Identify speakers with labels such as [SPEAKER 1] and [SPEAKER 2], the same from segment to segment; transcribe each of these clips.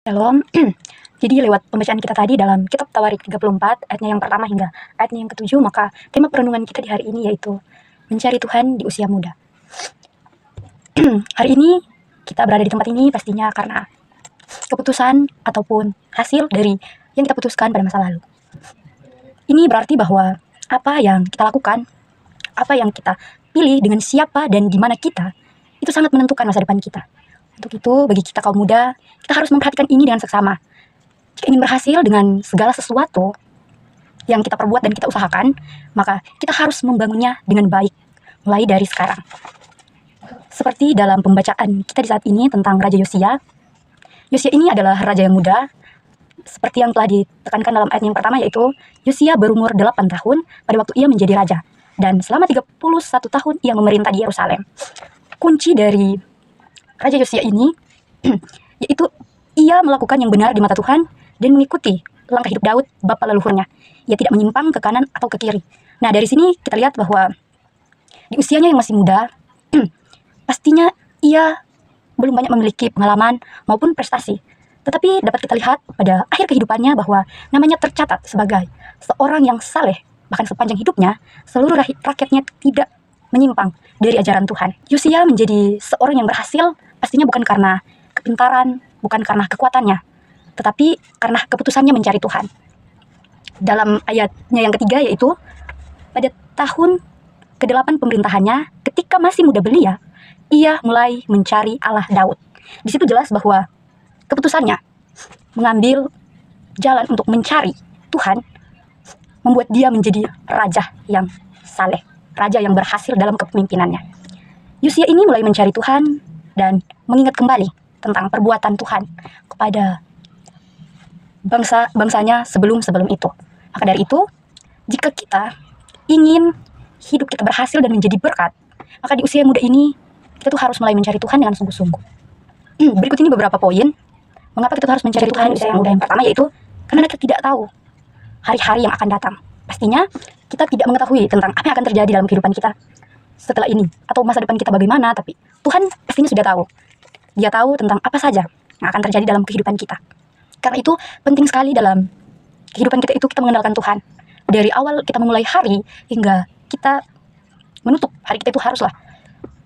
[SPEAKER 1] Shalom. Jadi lewat pembacaan kita tadi dalam kitab Tawarik 34 ayatnya yang pertama hingga ayatnya yang ke-7, maka tema perenungan kita di hari ini yaitu mencari Tuhan di usia muda. Hari ini kita berada di tempat ini pastinya karena keputusan ataupun hasil dari yang kita putuskan pada masa lalu. Ini berarti bahwa apa yang kita lakukan, apa yang kita pilih dengan siapa dan di mana kita, itu sangat menentukan masa depan kita. Untuk itu, bagi kita kaum muda, kita harus memperhatikan ini dengan seksama. Jika ingin berhasil dengan segala sesuatu yang kita perbuat dan kita usahakan, maka kita harus membangunnya dengan baik, mulai dari sekarang. Seperti dalam pembacaan kita di saat ini tentang Raja Yosia. Yosia ini adalah raja yang muda, seperti yang telah ditekankan dalam ayat yang pertama, yaitu Yosia berumur 8 tahun pada waktu ia menjadi raja. Dan selama 31 tahun ia memerintah di Yerusalem. Kunci dari Raja Yosia ini yaitu ia melakukan yang benar di mata Tuhan dan mengikuti langkah hidup Daud, bapa leluhurnya. Ia tidak menyimpang ke kanan atau ke kiri. Nah, dari sini kita lihat bahwa di usianya yang masih muda, pastinya ia belum banyak memiliki pengalaman maupun prestasi. Tetapi dapat kita lihat pada akhir kehidupannya bahwa namanya tercatat sebagai seorang yang saleh. Bahkan sepanjang hidupnya, seluruh rakyatnya tidak menyimpang dari ajaran Tuhan. Yosia menjadi seorang yang berhasil pastinya bukan karena kepintaran, bukan karena kekuatannya, tetapi karena keputusannya mencari Tuhan. Dalam ayatnya yang ketiga yaitu pada tahun ke-8 pemerintahannya, ketika masih muda belia, ia mulai mencari Allah Daud. Di situ jelas bahwa keputusannya mengambil jalan untuk mencari Tuhan membuat dia menjadi raja yang saleh, raja yang berhasil dalam kepemimpinannya. Yosia ini mulai mencari Tuhan dan mengingat kembali tentang perbuatan Tuhan kepada bangsanya sebelum itu. Maka dari itu, jika kita ingin hidup kita berhasil dan menjadi berkat, maka di usia muda ini kita tuh harus mulai mencari Tuhan dengan sungguh-sungguh. Berikut ini beberapa poin mengapa kita harus mencari Tuhan di usia yang muda. Yang pertama yaitu karena kita tidak tahu hari-hari yang akan datang. Pastinya kita tidak mengetahui tentang apa yang akan terjadi dalam kehidupan kita setelah ini, atau masa depan kita bagaimana, tapi Tuhan pastinya sudah tahu. Dia tahu tentang apa saja yang akan terjadi dalam kehidupan kita. Karena itu penting sekali dalam kehidupan kita itu kita mengenalkan Tuhan. Dari awal kita memulai hari hingga kita menutup hari kita itu haruslah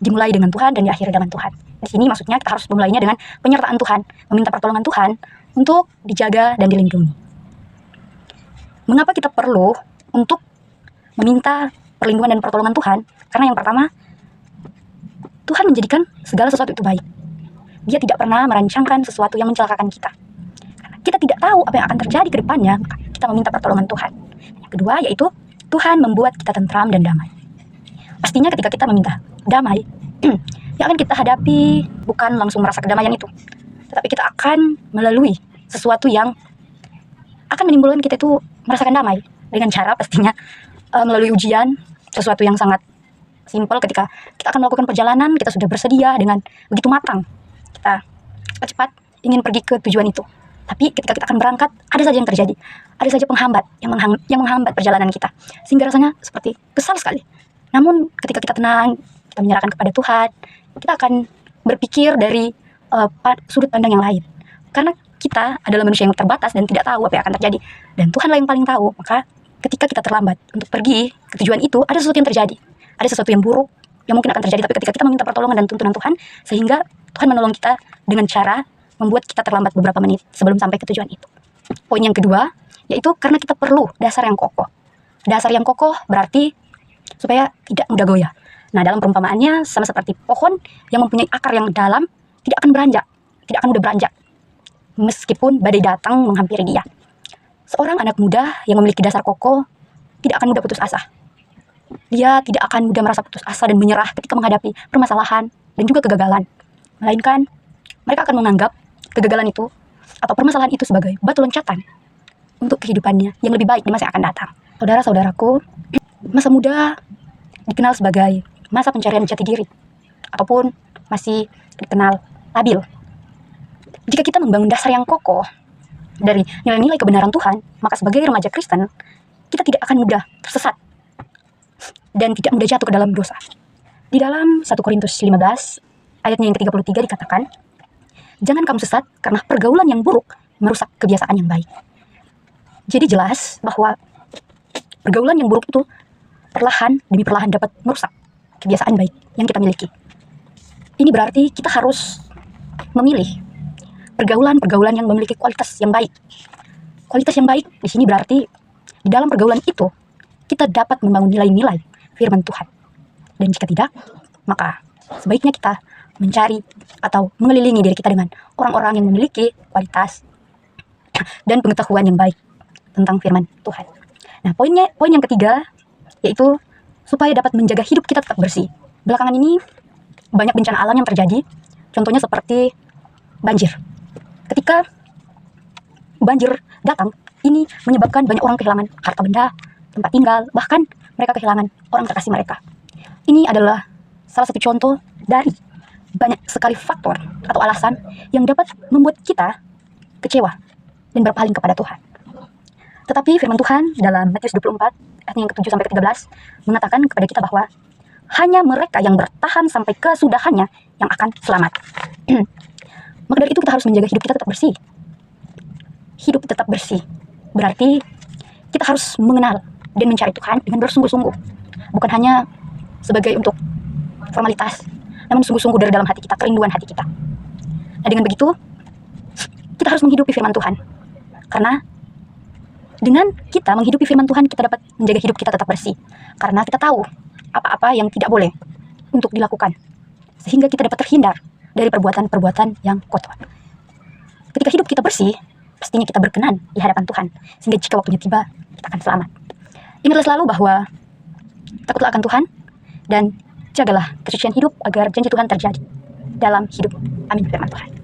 [SPEAKER 1] dimulai dengan Tuhan dan diakhiri dengan Tuhan. Di sini maksudnya kita harus memulainya dengan penyertaan Tuhan, meminta pertolongan Tuhan untuk dijaga dan dilindungi. Mengapa kita perlu untuk meminta perlindungan dan pertolongan Tuhan? Karena yang pertama, Tuhan menjadikan segala sesuatu itu baik. Dia tidak pernah merancangkan sesuatu yang mencelakakan kita. Karena kita tidak tahu apa yang akan terjadi ke depannya, maka kita meminta pertolongan Tuhan. Yang kedua yaitu Tuhan membuat kita tentram dan damai. Pastinya ketika kita meminta damai, yang akan kita hadapi bukan langsung merasa kedamaian itu, tetapi kita akan melalui sesuatu yang akan menimbulkan kita itu merasakan damai dengan cara pastinya melalui ujian, sesuatu yang sangat simpel. Ketika kita akan melakukan perjalanan, kita sudah bersedia dengan begitu matang, kita cepat ingin pergi ke tujuan itu. Tapi ketika kita akan berangkat, ada saja yang terjadi, ada saja penghambat yang menghambat perjalanan kita, sehingga rasanya seperti kesal sekali. Namun ketika kita tenang, kita menyerahkan kepada Tuhan, kita akan berpikir dari sudut pandang yang lain. Karena kita adalah manusia yang terbatas dan tidak tahu apa yang akan terjadi, dan Tuhanlah yang paling tahu. Maka ketika kita terlambat untuk pergi ke tujuan itu, ada sesuatu yang terjadi, ada sesuatu yang buruk yang mungkin akan terjadi. Tapi ketika kita meminta pertolongan dan tuntunan Tuhan, sehingga Tuhan menolong kita dengan cara membuat kita terlambat beberapa menit sebelum sampai ke tujuan itu. Poin yang kedua yaitu karena kita perlu dasar yang kokoh. Dasar yang kokoh berarti supaya tidak mudah goyah. Nah, dalam perumpamaannya sama seperti pohon yang mempunyai akar yang dalam, tidak akan beranjak, tidak akan mudah beranjak meskipun badai datang menghampiri dia. Seorang anak muda yang memiliki dasar kokoh tidak akan mudah putus asa. Dia tidak akan mudah merasa putus asa dan menyerah ketika menghadapi permasalahan dan juga kegagalan. Melainkan mereka akan menganggap kegagalan itu atau permasalahan itu sebagai batu loncatan untuk kehidupannya yang lebih baik di masa yang akan datang. Saudara-saudaraku, masa muda dikenal sebagai masa pencarian jati diri ataupun masih dikenal labil. Jika kita membangun dasar yang kokoh dari nilai-nilai kebenaran Tuhan, maka sebagai remaja Kristen, kita tidak akan mudah tersesat dan tidak mudah jatuh ke dalam dosa. Di dalam 1 Korintus 15, ayatnya yang ke-33 dikatakan, Jangan kamu sesat karena pergaulan yang buruk merusak kebiasaan yang baik. Jadi jelas bahwa pergaulan yang buruk itu perlahan demi perlahan dapat merusak kebiasaan baik yang kita miliki. Ini berarti kita harus memilih pergaulan-pergaulan yang memiliki kualitas yang baik. Kualitas yang baik di sini berarti di dalam pergaulan itu kita dapat membangun nilai-nilai firman Tuhan. Dan jika tidak, maka sebaiknya kita mencari atau mengelilingi diri kita dengan orang-orang yang memiliki kualitas dan pengetahuan yang baik tentang firman Tuhan. Nah, poin yang ketiga yaitu supaya dapat menjaga hidup kita tetap bersih. Belakangan ini banyak bencana alam yang terjadi, contohnya seperti banjir. Ketika banjir datang, ini menyebabkan banyak orang kehilangan harta benda, tempat tinggal, bahkan mereka kehilangan orang terkasih mereka. Ini adalah salah satu contoh dari banyak sekali faktor atau alasan yang dapat membuat kita kecewa dan berpaling kepada Tuhan. Tetapi firman Tuhan dalam Matius 24 ayat yang ke-7 sampai ke-13 mengatakan kepada kita bahwa hanya mereka yang bertahan sampai kesudahannya yang akan selamat. Maka dari itu kita harus menjaga hidup kita tetap bersih. Hidup tetap bersih berarti kita harus mengenal dan mencari Tuhan dengan bersungguh-sungguh. Bukan hanya sebagai untuk formalitas, namun sungguh-sungguh dari dalam hati kita, kerinduan hati kita. Nah, dengan begitu kita harus menghidupi firman Tuhan. Karena dengan kita menghidupi firman Tuhan, kita dapat menjaga hidup kita tetap bersih. Karena kita tahu apa-apa yang tidak boleh untuk dilakukan. Sehingga kita dapat terhindar dari perbuatan-perbuatan yang kotor. Ketika hidup kita bersih, pastinya kita berkenan di hadapan Tuhan. Sehingga jika waktunya tiba, kita akan selamat. Ingatlah selalu bahwa takutlah akan Tuhan dan jagalah kesucian hidup agar janji Tuhan terjadi dalam hidup. Amin firman Tuhan.